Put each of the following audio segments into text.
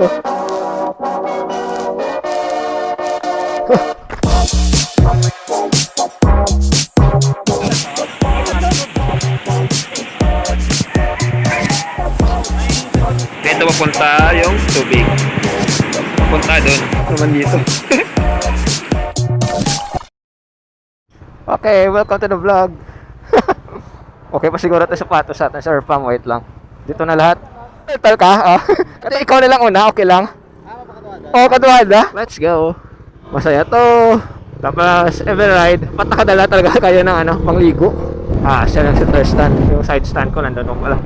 Dito papunta yung tubig. Papunta doon. Naman dito. Okay, welcome to the vlog. Okay pa siguro ito sapatos sa atin, Sir Pam. Wait lang. Dito na lahat. Tal ka? Kasi ikaw na lang una, okay lang? Oo, kaduhada. Let's go. Masaya to. Tapos, every ride. Ba't nakadala talaga kayo ng ano, pangligo? Siya lang center stand. Yung side stand ko, nandun pala.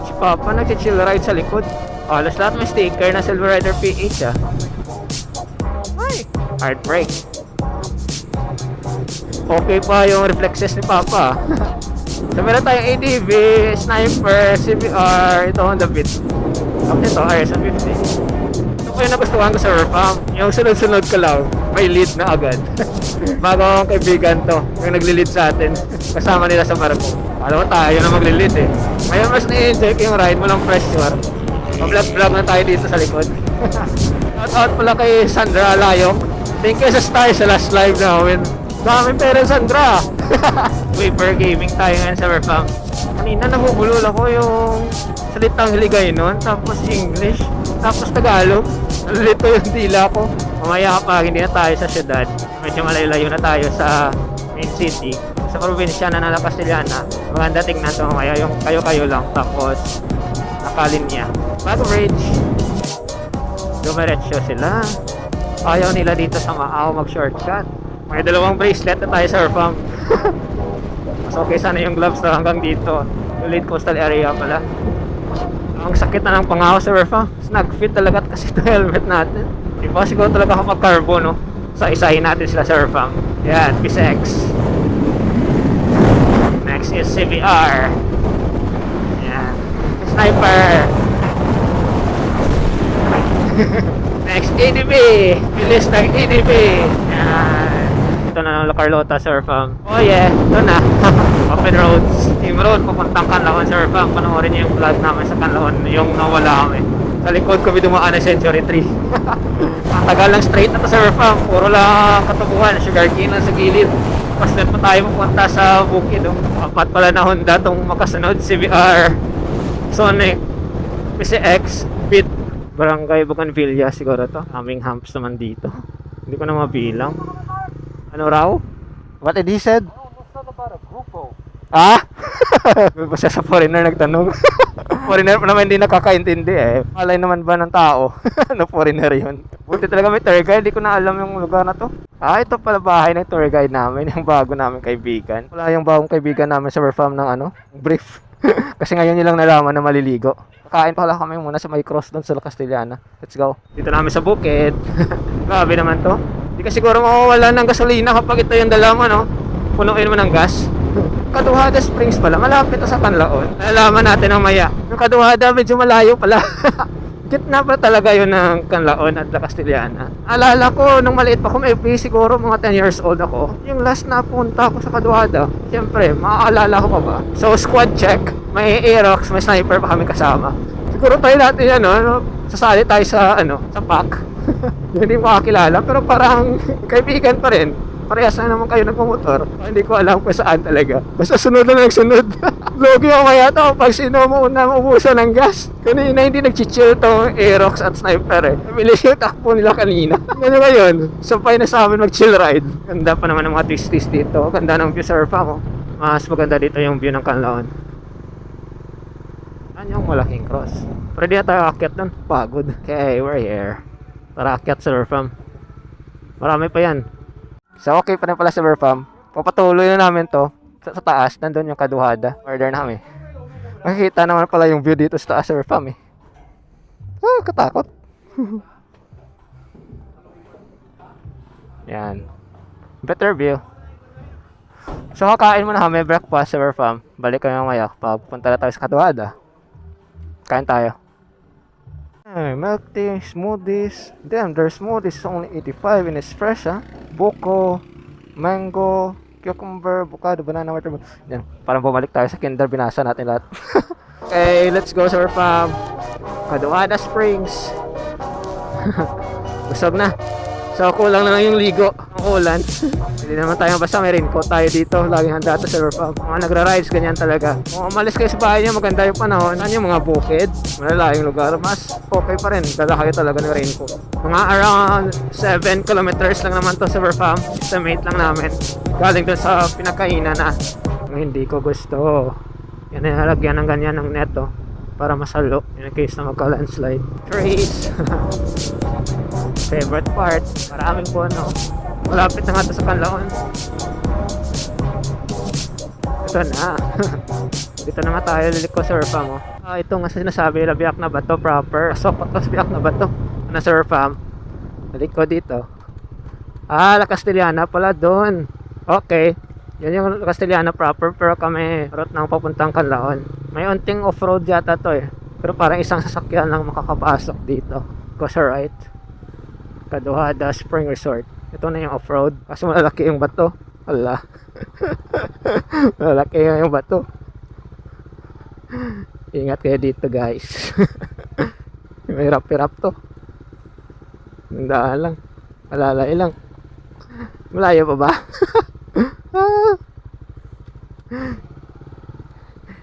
Si Papa nag-chill ride sa likod. Halos lahat may sticker na Silver Rider PH Hard brake. Okay pa yung reflexes ni Papa. So meron tayong ADV, Sniper, CBR, ito Honda Beat. Ito RS-150. Ito po yung nagustuhan ko sa Pam. Yung sunod-sunod ko lang, may lead na agad. Bagong kaibigan to, yung nagli-lead sa atin. Kasama nila sa Marco. Alam mo tayo na magli-lead eh. Ngayon mas na-enjoy ko yung ride, walang pressure. Mag-vlog na tayo dito sa likod. Shoutout pala kay Sandra Layong. Thank you sa Star sa last live namin. Daming pera, Sandra. Waper gaming tayo ngayon sa Verfam. Kanina nabubulol ako yung salitang hiligay nun, tapos English, tapos Tagalog. Nalilito yung dila ko. Mamaya kapag hindi na tayo sa syudad, medyo malayo na tayo sa main city. Sa probinsya na nala Castellana, maganda tingnan to mamaya yung kayo-kayo lang, tapos nakalinya. Bago bridge, dumiretso sila. Ayaw nila dito sa Maaw mag-shortcut. May dalawang bracelet na tayo sa Verfam. Mas okay sana yung gloves na hanggang dito. Yung late coastal area pala. Ang sakit na ng pangaw sa Verfam. Snug fit talaga kasi ito helmet natin. Diba siguro talaga kapag carbo, no? So isahin natin sila sa Verfam. Yan, PCX. Next is CBR. Yan. Sniper. Next, ADB. Bilis ng ADB. Yan. Ito na ng La Carlota, Sir Fam. Oh yeah, ito na. Open roads. Team road, pupuntang Canlaon, Sir Fam. Panoorin niyo yung vlog namin sa Canlaon. Yung nawala kami. Sa likod kami dumaan na Century 3. Matagal lang straight na to, Sir Fam. Puro lang katubuhan. Sugarcane lang sa gilid. Tapos doon pa tayo pupunta sa bukid. Apat pala na Honda itong makasunod. CBR, Sonic, PCX, Beat. Barangay Bougainvillea siguro to. Aming humps naman dito. Hindi ko na mabilang. Ano raw? What did he said? Grupo. Basta sa foreigner nagtanong. Foreigner pa naman hindi nakakaintindi eh. Malay naman ba ng tao? Ano foreigner yun? Buti talaga may tour guide. Hindi ko na alam yung lugar na to. Ito pala bahay ng tour guide namin. Yung bago namin kaibigan. Wala yung bagong kaibigan namin sa Verfam ng ano? Brief. Kasi ngayon nilang nalaman na maliligo. Kain pala kami muna sa may cross doon sa La Castellana. Let's go. Dito namin sa bukid. Grabe naman to. Hindi ka siguro mawawala ng gasolina kapag ito yung dala mo, no? Punuin mo ng gas. Kaduhada Springs pala. Malapit to sa Canlaon. Nalalaman natin ang maya. Yung Kaduhada medyo malayo pala. Gitna pa talaga yun ng Canlaon at La Castellana. Alala ko, nung maliit pa ko, may siguro mga 10 years old ako. Yung last na punta ko sa Kaduhada, siyempre, maaalala ko pa ba? So, squad check. May Aerox, may sniper pa kami kasama. Siguro tayo natin yan, no? Sasali tayo sa, sa pack. Hindi makakilala, pero parang kaibigan pa rin. Parehas na naman kayo nagmumotor. Hindi ko alam kung saan talaga. Basta sunod na nagsunod. Logi ako kaya to pag sino mo unang ubusan ng gas. Kanina hindi nag-chill to Aerox at sniper eh. Nabilis yung takbo nila kanina. Ano ngayon? Sampay na sa amin mag-chill ride. Ganda pa naman ng mga twisties dito. Ganda ng view surfa ko. Mas maganda dito yung view ng Canlaon. Ano yung malaking cross? Pero di na tayo akyat doon. Pagod. Okay, we're here. Tara akyat sa Verfam. Marami pa yan. So okay pa rin pala sa Verfam. Papatuloy na namin to sa taas. Nandun yung Kaduhada. Order na kami. Makikita naman pala yung view dito sa taas sa Verfam eh. Katakot. Yan. Better view. So kakain muna kami breakfast sa Verfam. Balik kami mamaya pag punta na tayo sa Kaduhada. Kain tayo. Milk tea, smoothies. Damn, their smoothies is only 85 and it's fresh, Buko, mango, cucumber, avocado, banana, watermelon. Yan, parang bumalik tayo sa kinder, binasa natin lahat. Okay, let's go Sir Fam. Caduada Springs. Busog na. So kulang na lang yung ligo. Ang ulan. Hindi naman tayo basta may raincoat tayo dito. Laging handa to Sir Fam. Mga nagra-rides ganyan talaga. Kung umalis kayo sa bahay niyo, maganda yung panahon. Saan yung mga bukid? Malalayong lugar. Mas okay pa rin. Dala kayo talaga ng raincoat. Mga around 7 kilometers lang naman to Sir Fam. Estimate lang namin. Galing dun sa pinakainan na hindi ko gusto. Yan ay halagyan ng ganyan ng neto para masalo in case na magka-landslide. Trees. Favorite part, maraming puno. Malapit na nga ito sa Canlaon. Ito na. Dito na nga tayo liliko Sir Fam. Ito nga sinasabi nila biyak na bato proper. Sopot ko sa biyak na bato na Sir Fam. Liliko dito. La Castellana pala doon. Okay. Yan yung Castellana proper pero kami route nang papuntang Canlaon. May unting off-road yata to eh. Pero parang isang sasakyan lang makakapasok dito. Go sa right. Caduada Spring Resort. Ito na yung off-road. Kaso malalaki yung bato. Hala. Malalaki yung bato. Ingat kayo dito guys. May hirap-hirap to. Nandaan lang. Alalay lang. Malayo pa ba?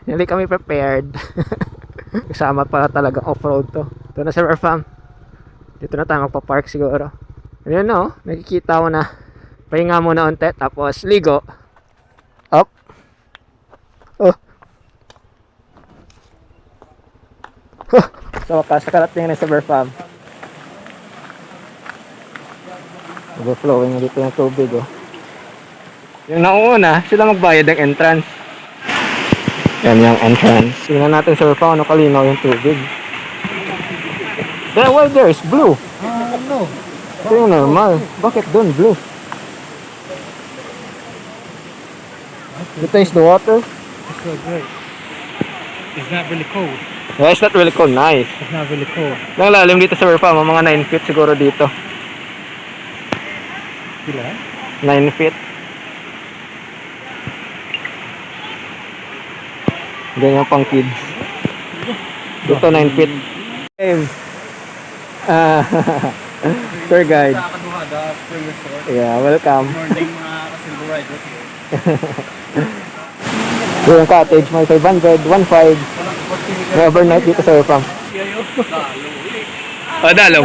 Hindi kami prepared. Kasama pala talagang off-road to. Ito na Sir Fam. Dito na tayo magpa-park siguro. Ayun no, nakikita ko na. Pahinga muna unti, tapos ligo. Up. Oh. So wakas, nakarating na Sir Fam. Overflowing dito yung tubig oh. Yung nauna, sila magbayad ng entrance. Yan yung entrance. Tingnan natin Sir Fam, ano kalinaw yung tubig. There, why there is blue? No. Ito yung normal. Bakit doon blue? You taste the water? It's so great. It's not really cold. Yeah, it's not really cold. Nice. It's not really cold. Lang lalim dito sa Fam, mga 9 feet siguro dito. Ilan? 9 feet. Ganyan pang kids. Dito 9 feet. Tour guide. Sa Caduada Spring Resort. Yeah, welcome. Morning mga kasilbo riders. Yung cottage, may 500, 1.5. May overnight dito sa Fam. Dalaw.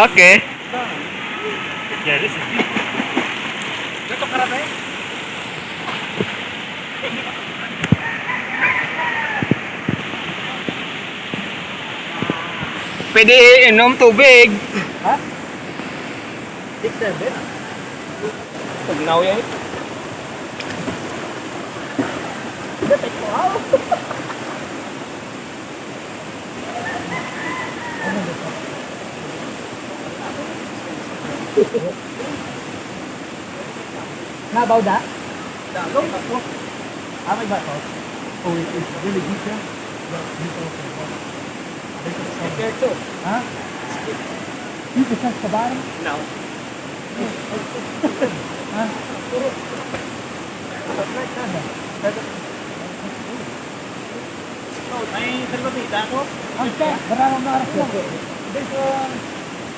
Okay. Yeah, this is deep. Dito karate? Pwede inom tubig. Ha? 6-7? Tugnaw yan. Nabaw da? Dalong ako. May bato? Oh, it's really deep yan. There too. Ha? Dito sa bottom? No. Ha? May salbabita ako? Ang siya, maraming maras lang. Dito,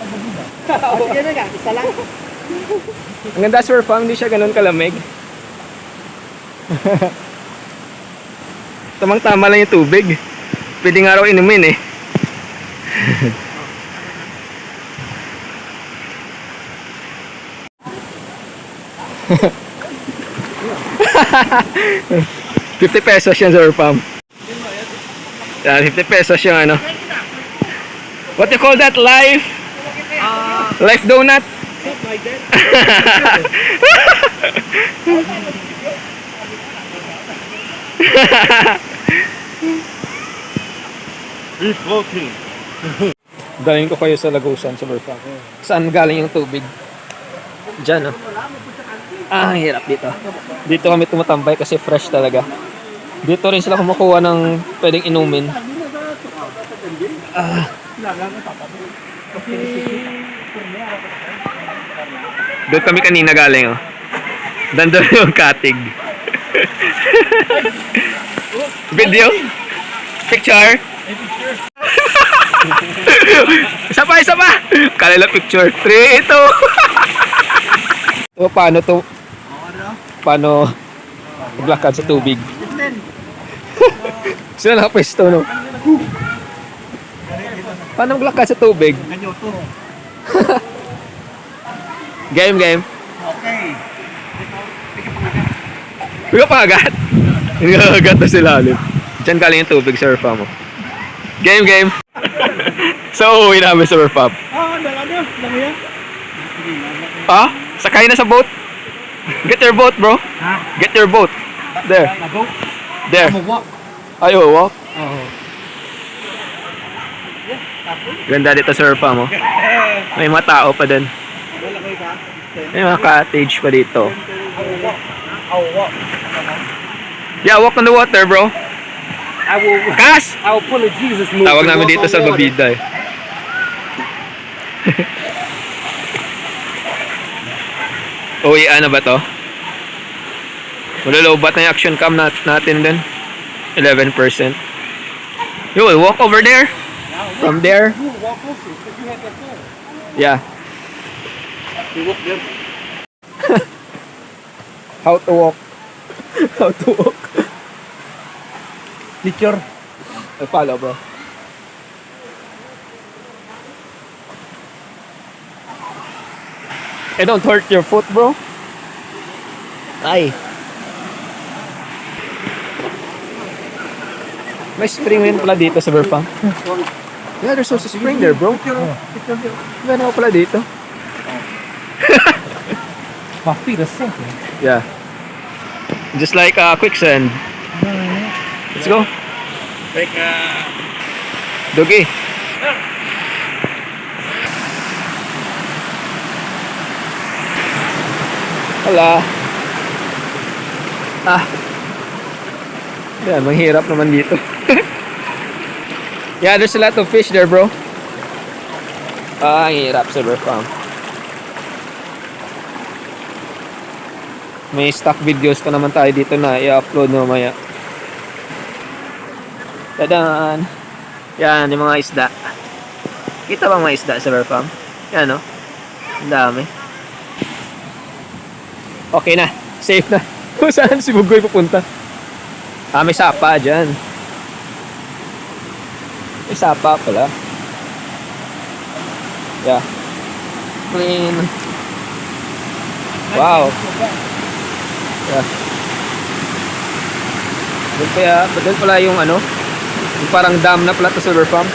salbabita. Sige na ka, isa lang. Ang ganda Sir Fam, hindi siya ganun kalamig. Tamang-tama lang yung tubig. Pwede nga raw inumin eh. ₱50 yan Sir Fam. Yeah, 50 pesos yung ano. What you call that? Life? Life donut? Like that. Beef floating. Dalhin ko kayo sa Lagusan, sa Burfa. Saan galing yung tubig? Diyan, oh. Ang hirap dito. Dito kami tumatambay kasi fresh talaga. Dito rin sila kumukuha ng pwedeng inumin. Doon kami kanina galing, oh. Dandun yung katig. Video? Picture? Isa pa, isa pa! Kalala picture. 3, 2. O, paano to? Paano maglakad sa tubig? Sila nakapwesto, no? Paano maglakad sa tubig? Ganyo to. Game, game. Okay. Huwag ka pangagat. Nagagat na sila ulit. Diyan galing yung tubig, Sir Fam. Game, game. So, uwi namin, Sir Fam. Dalaga. Dami yan. Ah? Sakay na sa boat. Get your boat, bro. Ha? Get your boat. There. Nago? There. Walk. Ayo, walk. Oo. Ganda dito, Sir Fam. Oh. May mga tao pa din. Wala kayo ka? May mga cottage pa dito. Walk. Yeah, walk on the water, bro. I will Kas! pull a Jesus move. Tawag namin dito sa Babida eh. Uwi, ano ba to? Malalobat na yung action cam natin din. 11%. You will walk over there? From there? You walk closer because you had that phone. Yeah. You walk there. How to walk? How to walk? Teacher. Follow, bro. Don't hurt your foot, bro. Ay. May spring rin pala dito sa Burpang. Yeah, there's also spring there, bro. Meron pala dito. My feet are sinking. Yeah. Just like quicksand. Let's go. Like Dogi. Hala. Ah. Yan, manghirap naman dito. Yeah, there's a lot of fish there, bro. Ah, ang hirap sa River Farm. May stock videos pa naman tayo dito na i-upload mamaya. Tadan! Yan, yung mga isda. Kita bang mga isda sa River Farm? Yan, no? Ang dami. Okay na. Safe na. Kung saan si Bugoy pupunta? Ah, may sapa dyan. May sapa pala. Yeah. Clean. Wow. Yeah. Doon pala yung ano, yung parang dam na pala to Silver Farm.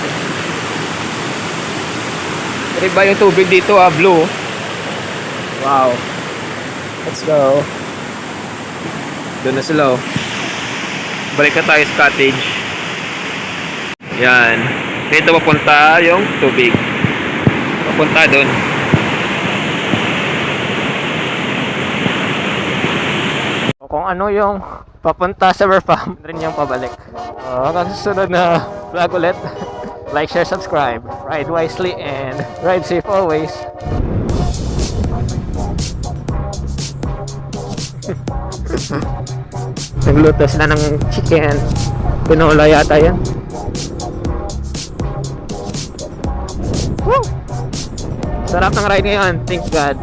Pero iba yung tubig dito, blue. Wow. Let's go. Doon na sila, oh. Balik na tayo sa cottage. Yan. Dito papunta yung tubig. Papunta doon. Kung ano yung papunta sa River Farm, rin yung pabalik. Hanggang susunod na vlog ulit. Like, share, subscribe. Ride wisely and ride safe always. Nagluto sila ng chicken. Tinola yata yan. Woo! Sarap ng ride ngayon. Thank God.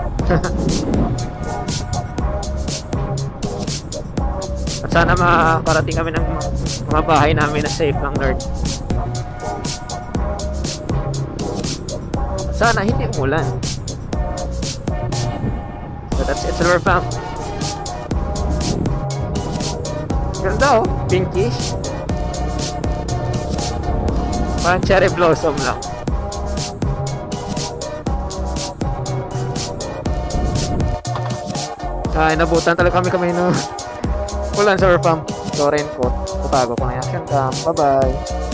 At sana makarating kami ng mga bahay namin na safe lang, Lord. At sana hindi umulan. So that's it, Silver Farm. Ganda, oh, pinkish. Parang cherry blossom lang. Nabutan talaga kami no ulan sa River Farm. So raincoat. Tatago ko na yung action cam. Bye bye.